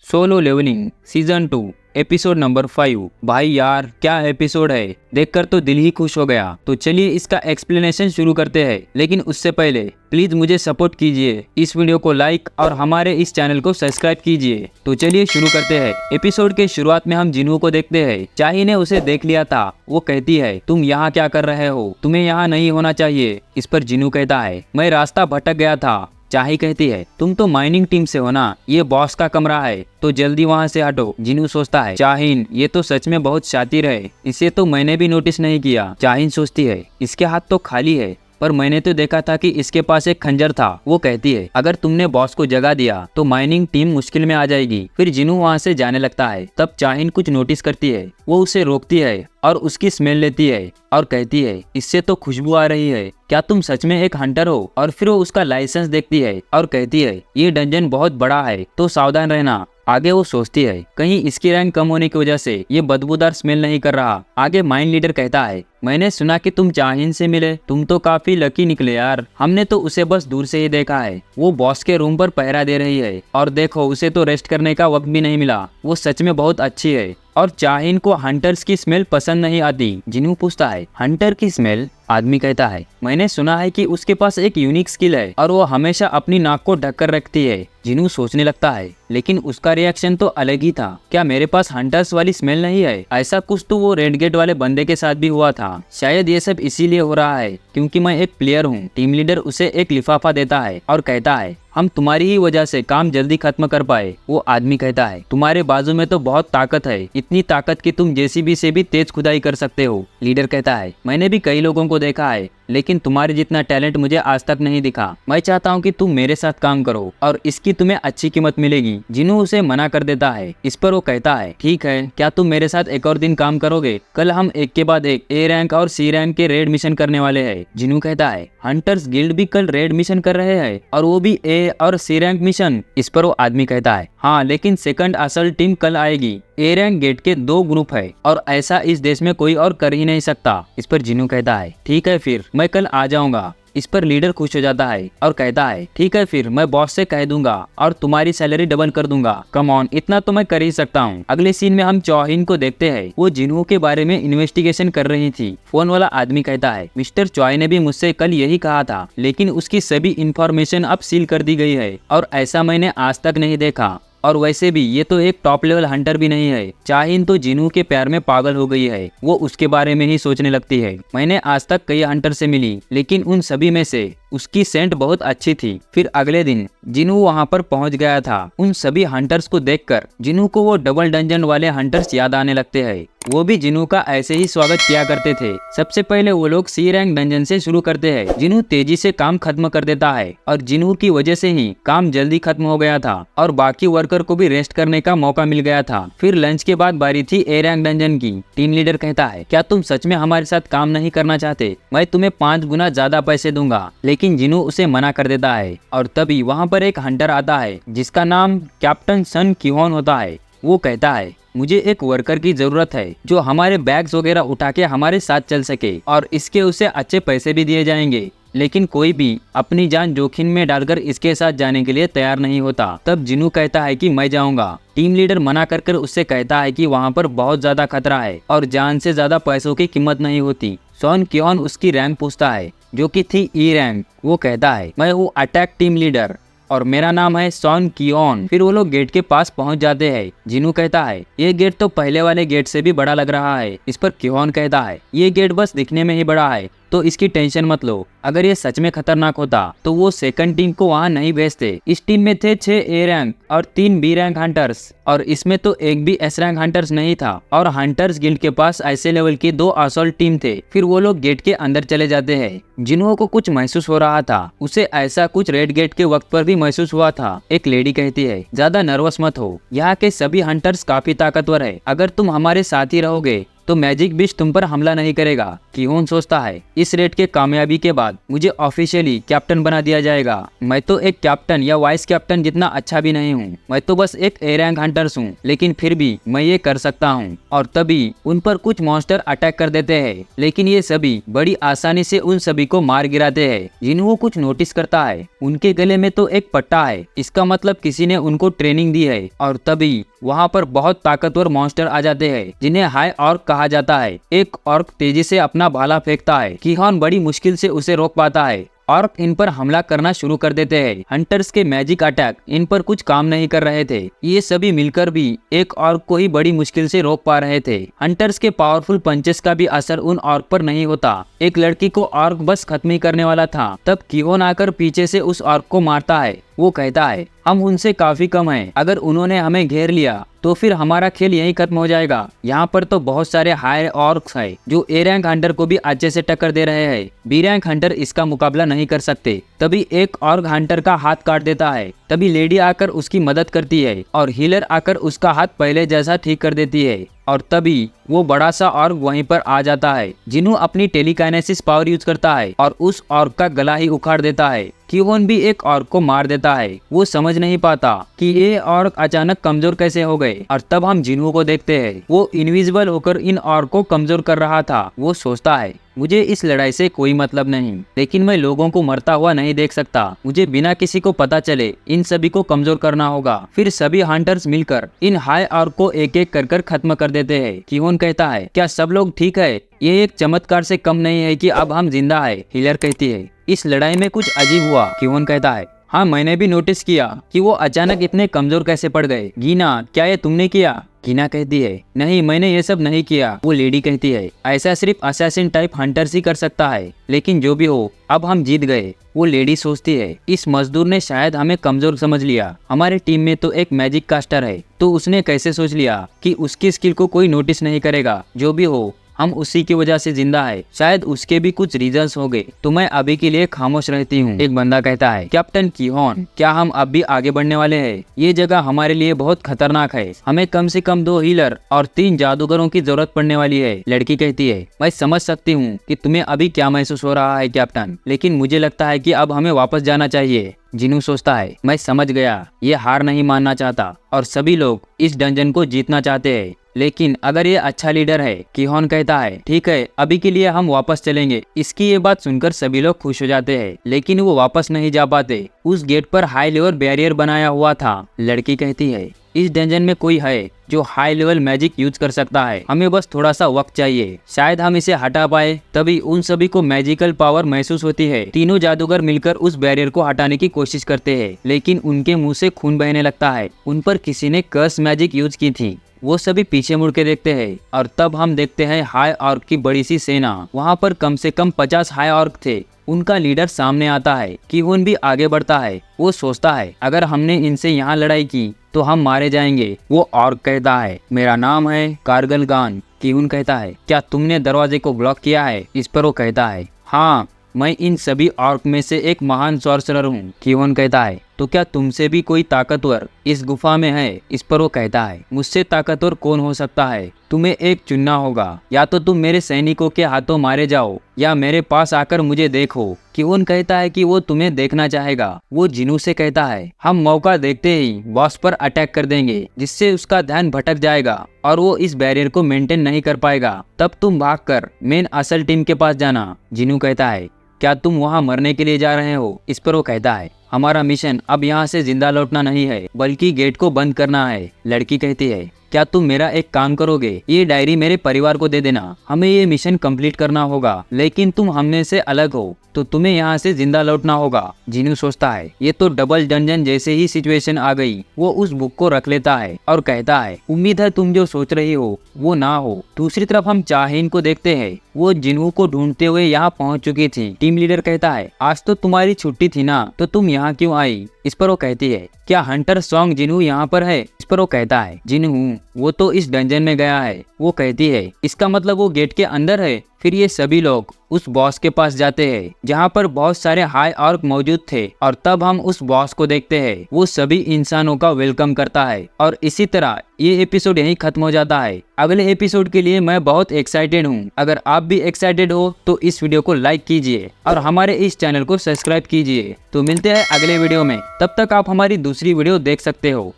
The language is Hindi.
Solo leveling season 2 episode number 5। भाई यार क्या एपिसोड है, देखकर तो दिल ही खुश हो गया। तो चलिए इसका एक्सप्लेनेशन शुरू करते हैं, लेकिन उससे पहले प्लीज मुझे सपोर्ट कीजिए, इस वीडियो को लाइक और हमारे इस चैनल को सब्सक्राइब कीजिए। तो चलिए शुरू करते हैं। एपिसोड के शुरुआत में हम जिनू को देखते हैं। चाही ने उसे देख लिया था। वो कहती है तुम यहाँ क्या कर रहे हो, तुम्हें यहाँ नहीं होना चाहिए। इस पर जिनू कहता है मैं रास्ता भटक गया था। चाही कहती है तुम तो माइनिंग टीम से हो ना, ये बॉस का कमरा है तो जल्दी वहाँ से हटो। जिनू सोचता है चाहीन ये तो सच में बहुत शातिर है, इसे तो मैंने भी नोटिस नहीं किया। चाहीन सोचती है इसके हाथ तो खाली है, पर मैंने तो देखा था कि इसके पास एक खंजर था। वो कहती है अगर तुमने बॉस को जगा दिया तो माइनिंग टीम मुश्किल में आ जाएगी। फिर जिनू वहाँ से जाने लगता है। तब चाहीन कुछ नोटिस करती है। वो उसे रोकती है और उसकी स्मेल लेती है और कहती है इससे तो खुशबू आ रही है, क्या तुम सच में एक हंटर हो? और फिर वो उसका लाइसेंस देखती है और कहती है ये डंजन बहुत बड़ा है तो सावधान रहना। आगे वो सोचती है कहीं इसकी रैंक कम होने की वजह से ये बदबूदार स्मेल नहीं कर रहा। आगे माइंड लीडर कहता है मैंने सुना कि तुम चाहीन से मिले, तुम तो काफी लकी निकले यार, हमने तो उसे बस दूर से ही देखा है। वो बॉस के रूम पर पहरा दे रही है और देखो उसे तो रेस्ट करने का वक्त भी नहीं मिला। वो सच में बहुत अच्छी है। और चाहीन को हंटर्स की स्मेल पसंद नहीं आती। जिनू पूछता है हंटर की स्मेल? आदमी कहता है मैंने सुना है कि उसके पास एक यूनिक स्किल है और वो हमेशा अपनी नाक को ढककर रखती है। जिनू सोचने लगता है लेकिन उसका रिएक्शन तो अलग ही था। क्या मेरे पास हंटर्स वाली स्मेल नहीं है? ऐसा कुछ तो वो रेड गेट वाले बंदे के साथ भी हुआ था। शायद ये सब इसीलिए हो रहा है क्योंकि मैं एक प्लेयर हूँ। टीम लीडर उसे एक लिफाफा देता है और कहता है हम तुम्हारी ही वजह से काम जल्दी खत्म कर पाए। वो आदमी कहता है तुम्हारे बाजू में तो बहुत ताकत है, इतनी ताकत कि तुम जेसीबी से भी तेज खुदाई कर सकते हो। लीडर कहता है मैंने भी कई लोगों को देखा है, लेकिन तुम्हारे जितना टैलेंट मुझे आज तक नहीं दिखा। मैं चाहता हूँ कि तुम मेरे साथ काम करो और इसकी तुम्हें अच्छी कीमत मिलेगी। जिनू उसे मना कर देता है। इस पर वो कहता है ठीक है, क्या तुम मेरे साथ एक और दिन काम करोगे? कल हम एक के बाद एक ए रैंक और सी रैंक के रेड मिशन करने वाले हैं। जिनू कहता है हंटर्स गिल्ड भी कल रेड मिशन कर रहे हैं और वो भी ए और सी रैंक मिशन। इस पर वो आदमी कहता है हाँ, लेकिन सेकंड असल टीम कल आएगी। ए रैंक गेट के 2 ग्रुप है और ऐसा इस देश में कोई और कर ही नहीं सकता। इस पर जिनू कहता है ठीक है फिर मैं कल आ जाऊंगा। इस पर लीडर खुश हो जाता है और कहता है ठीक है फिर मैं बॉस से कह दूंगा और तुम्हारी सैलरी डबल कर दूंगा। कम ऑन, इतना तो मैं कर ही सकता हूँ। अगले सीन में हम चाहीन को देखते हैं। वो जिनू के बारे में इन्वेस्टिगेशन कर रही थी। फोन वाला आदमी कहता है मिस्टर चॉय ने भी मुझसे कल यही कहा था, लेकिन उसकी सभी इंफॉर्मेशन अब सील कर दी गई है और ऐसा मैंने आज तक नहीं देखा। और वैसे भी ये तो एक टॉप लेवल हंटर भी नहीं है। चाहीन तो जिनू के प्यार में पागल हो गई है। वो उसके बारे में ही सोचने लगती है। मैंने आज तक कई हंटर से मिली, लेकिन उन सभी में से उसकी सेंट बहुत अच्छी थी। फिर अगले दिन जिनू वहां पर पहुंच गया था। उन सभी हंटर्स को देखकर जिनू को वो डबल डंजन वाले हंटर्स याद आने लगते हैं। वो भी जिनू का ऐसे ही स्वागत किया करते थे। सबसे पहले वो लोग सी रैंक डंजन से शुरू करते हैं। जिनू तेजी से काम खत्म कर देता है और जिनू की वजह से ही काम जल्दी खत्म हो गया था और बाकी वर्कर को भी रेस्ट करने का मौका मिल गया था। फिर लंच के बाद बारी थी ए रैंक डंजन की। टीम लीडर कहता है क्या तुम सच में हमारे साथ काम नहीं करना चाहते? मैं तुम्हें 5 गुना ज्यादा पैसे दूंगा। लेकिन जिनू उसे मना कर देता है और तभी वहाँ पर एक हंटर आता है जिसका नाम कैप्टन सन किहोन होता है। वो कहता है मुझे एक वर्कर की जरूरत है जो हमारे बैग्स वगैरह उठा के हमारे साथ चल सके और इसके उसे अच्छे पैसे भी दिए जाएंगे, लेकिन कोई भी अपनी जान जोखिम में डालकर इसके साथ जाने के लिए तैयार नहीं होता। तब जिनू कहता है कि मैं जाऊंगा। टीम लीडर मना कर उससे कहता है कि वहाँ पर बहुत ज्यादा खतरा है और जान से ज्यादा पैसों की कीमत नहीं होती। सॉन कियोन उसकी रैंक पूछता है जो कि थी ई रैंक। वो कहता है मैं हूँ अटैक टीम लीडर और मेरा नाम है सॉन कियोन। फिर वो लोग गेट के पास पहुंच जाते हैं। जिनू कहता है ये गेट तो पहले वाले गेट से भी बड़ा लग रहा है। इस पर कियोन कहता है ये गेट बस दिखने में ही बड़ा है तो इसकी टेंशन मत लो। अगर ये सच में खतरनाक होता तो वो सेकंड टीम को वहाँ नहीं भेजते। इस टीम में थे 6 ए रैंक और 3 बी रैंक हंटर्स और इसमें तो एक भी एस रैंक हंटर्स नहीं था। और हंटर्स गिल्ड के पास ऐसे लेवल की 2 असॉल्ट टीम थे। फिर वो लोग गेट के अंदर चले जाते हैं। जिन्हों को कुछ महसूस हो रहा था। उसे ऐसा कुछ रेड गेट के वक्त पर भी महसूस हुआ था। एक लेडी कहती है ज्यादा नर्वस मत हो, यहाँ के सभी हंटर्स काफी ताकतवर है। अगर तुम हमारे साथ ही रहोगे तो मैजिक बिस्ट तुम पर हमला नहीं करेगा। किहोन सोचता है इस रेड के कामयाबी के बाद मुझे ऑफिशियली कैप्टन बना दिया जाएगा। मैं तो एक कैप्टन या वाइस कैप्टन जितना अच्छा भी नहीं हूँ, मैं तो बस एक ए रैंक हंटर्स हूँ, लेकिन फिर भी मैं ये कर सकता हूँ। और तभी उन पर कुछ मॉन्स्टर अटैक कर देते हैं, लेकिन ये सभी बड़ी आसानी से उन सभी को मार गिराते हैं। जिन्हों कुछ नोटिस करता है उनके गले में तो एक पट्टा है, इसका मतलब किसी ने उनको ट्रेनिंग दी है। और तभी वहाँ पर बहुत ताकतवर मॉन्स्टर आ जाते हैं जिन्हें हाई ऑर्क कहा जाता है। एक ऑर्क तेजी से अपना भाला फेंकता है। किहोन बड़ी मुश्किल से उसे रोक पाता है। ऑर्क इन पर हमला करना शुरू कर देते हैं। हंटर्स के मैजिक अटैक इन पर कुछ काम नहीं कर रहे थे। ये सभी मिलकर भी एक ऑर्क को ही बड़ी मुश्किल से रोक पा रहे थे। हंटर्स के पावरफुल पंचेस का भी असर उन ऑर्क पर नहीं होता। एक लड़की को ऑर्क बस खत्म ही करने वाला था, तब किहोन आकर पीछे से उस ऑर्क को मारता है। वो कहता है हम उनसे काफी कम हैं, अगर उन्होंने हमें घेर लिया तो फिर हमारा खेल यहीं खत्म हो जाएगा। यहाँ पर तो बहुत सारे हाई ऑर्क्स हैं जो ए रैंक हंटर को भी अच्छे से टक्कर दे रहे हैं। बी रैंक हंटर इसका मुकाबला नहीं कर सकते। तभी एक ऑर्क हंटर का हाथ काट देता है। तभी लेडी आकर उसकी मदद करती है और हीलर आकर उसका हाथ पहले जैसा ठीक कर देती है। और तभी वो बड़ा सा ऑर्क वहीं पर आ जाता है। जिन्हों अपनी टेलीकाइनेसिस पावर यूज करता है और उस ऑर्क का गला ही उखाड़ देता है। किहोन भी एक ऑर्क को मार देता है। वो समझ नहीं पाता कि ये ऑर्क अचानक कमजोर कैसे हो गए। और तब हम जिन्हों को देखते हैं, वो इनविजिबल होकर इन ऑर्क को कमजोर कर रहा था। वो सोचता है मुझे इस लड़ाई से कोई मतलब नहीं, लेकिन मैं लोगों को मरता हुआ नहीं देख सकता। मुझे बिना किसी को पता चले इन सभी को कमजोर करना होगा। फिर सभी हंटर्स मिलकर इन हाई ऑर्क को एक एक कर खत्म कर देते हैं। किहोन कहता है क्या सब लोग ठीक है? ये एक चमत्कार से कम नहीं है कि अब हम जिंदा है। हीलर कहती है इस लड़ाई में कुछ अजीब हुआ। किहोन कहता है हाँ, मैंने भी नोटिस किया कि वो अचानक इतने कमजोर कैसे पड़ गए। गीना, क्या ये तुमने किया? गीना कहती है नहीं, मैंने ये सब नहीं किया। वो लेडी कहती है ऐसा सिर्फ असैसिन टाइप हंटर्स ही कर सकता है, लेकिन जो भी हो अब हम जीत गए। वो लेडी सोचती है इस मजदूर ने शायद हमें कमजोर समझ लिया। हमारे टीम में तो एक मैजिक कास्टर है, तो उसने कैसे सोच लिया कि उसकी स्किल को कोई नोटिस नहीं करेगा। जो भी हो हम उसी की वजह से जिंदा है। शायद उसके भी कुछ रीजंस हो गए, तो मैं अभी के लिए खामोश रहती हूँ। एक बंदा कहता है कैप्टन किहोन, क्या हम अब भी आगे बढ़ने वाले हैं? ये जगह हमारे लिए बहुत खतरनाक है। हमें कम से कम 2 हीलर और 3 जादूगरों की जरूरत पड़ने वाली है। लड़की कहती है मैं समझ सकती हूँ कि तुम्हें अभी क्या महसूस हो रहा है कैप्टन, लेकिन मुझे लगता है कि अब हमें वापस जाना चाहिए। जिन्हों सोचता है मैं समझ गया, ये हार नहीं मानना चाहता और सभी लोग इस डंजन को जीतना चाहते हैं, लेकिन अगर ये अच्छा लीडर है। किहोन कहता है ठीक है, अभी के लिए हम वापस चलेंगे। इसकी ये बात सुनकर सभी लोग खुश हो जाते हैं, लेकिन वो वापस नहीं जा पाते। उस गेट पर हाई लेवल बैरियर बनाया हुआ था। लड़की कहती है इस डंजन में कोई है जो हाई लेवल मैजिक यूज कर सकता है, हमें बस थोड़ा सा वक्त चाहिए, शायद हम इसे हटा पाए। तभी उन सभी को मैजिकल पावर महसूस होती है। तीनों जादूगर मिलकर उस बैरियर को हटाने की कोशिश करते हैं, लेकिन उनके मुंह से खून बहने लगता है। उन पर किसी ने कर्स मैजिक यूज की थी। वो सभी पीछे मुड़ के देखते हैं और तब हम देखते हैं हाई ऑर्क की बड़ी सी सेना। वहाँ पर कम से कम 50 हाई ऑर्क थे। उनका लीडर सामने आता है। किहोन भी आगे बढ़ता है। वो सोचता है अगर हमने इनसे यहाँ लड़ाई की तो हम मारे जाएंगे। वो ऑर्क कहता है मेरा नाम है कारगल गान। किहोन कहता है क्या तुमने दरवाजे को ब्लॉक किया है? इस पर वो कहता है हाँ, मैं इन सभी ऑर्क में से एक महान सॉर्सरर हूँ। किहोन कहता है तो क्या तुमसे भी कोई ताकतवर इस गुफा में है? इस पर वो कहता है मुझसे ताकतवर कौन हो सकता है? तुम्हें एक चुनना होगा, या तो तुम मेरे सैनिकों के हाथों मारे जाओ या मेरे पास आकर मुझे देखो। किहोन कहता है कि वो तुम्हें देखना चाहेगा। वो जिन्हों से कहता है हम मौका देखते ही बॉस पर अटैक कर देंगे, जिससे उसका ध्यान भटक जाएगा और वो इस बैरियर को मेंटेन नहीं कर पाएगा। तब तुम भागकर मेन असल टीम के पास जाना। जिन्हों कहता है क्या तुम वहाँ मरने के लिए जा रहे हो? इस पर वो कहता है हमारा मिशन अब यहाँ से जिंदा लौटना नहीं है, बल्कि गेट को बंद करना है। लड़की कहती है क्या तुम मेरा एक काम करोगे? ये डायरी मेरे परिवार को दे देना, हमें ये मिशन कंप्लीट करना होगा, लेकिन तुम हमने से अलग हो तो तुम्हें यहाँ से जिंदा लौटना होगा। जिन्हों सोचता है ये तो डबल डंजन जैसे ही सिचुएशन आ गई। वो उस बुक को रख लेता है और कहता है उम्मीद है तुम जो सोच रही हो वो ना हो। दूसरी तरफ हम चाहीन को देखते हैं। वो जिन्हों को ढूंढते हुए यहाँ पहुँच चुकी थी। टीम लीडर कहता है आज तो तुम्हारी छुट्टी थी ना, तो तुम यहाँ क्यों आई? इस पर वो कहती है क्या हंटर सॉन्ग जिन्हू यहाँ पर है? इस पर वो कहता है जिन्हू वो तो इस डंजन में गया है। वो कहती है इसका मतलब वो गेट के अंदर है। फिर ये सभी लोग उस बॉस के पास जाते हैं जहाँ पर बहुत सारे हाई ऑर्क मौजूद थे और तब हम उस बॉस को देखते हैं। वो सभी इंसानों का वेलकम करता है और इसी तरह ये एपिसोड यहीं खत्म हो जाता है। अगले एपिसोड के लिए मैं बहुत एक्साइटेड हूँ। अगर आप भी एक्साइटेड हो तो इस वीडियो को लाइक कीजिए और हमारे इस चैनल को सब्सक्राइब कीजिए। तो मिलते हैं अगले वीडियो में, तब तक आप हमारी दूसरी वीडियो देख सकते हो।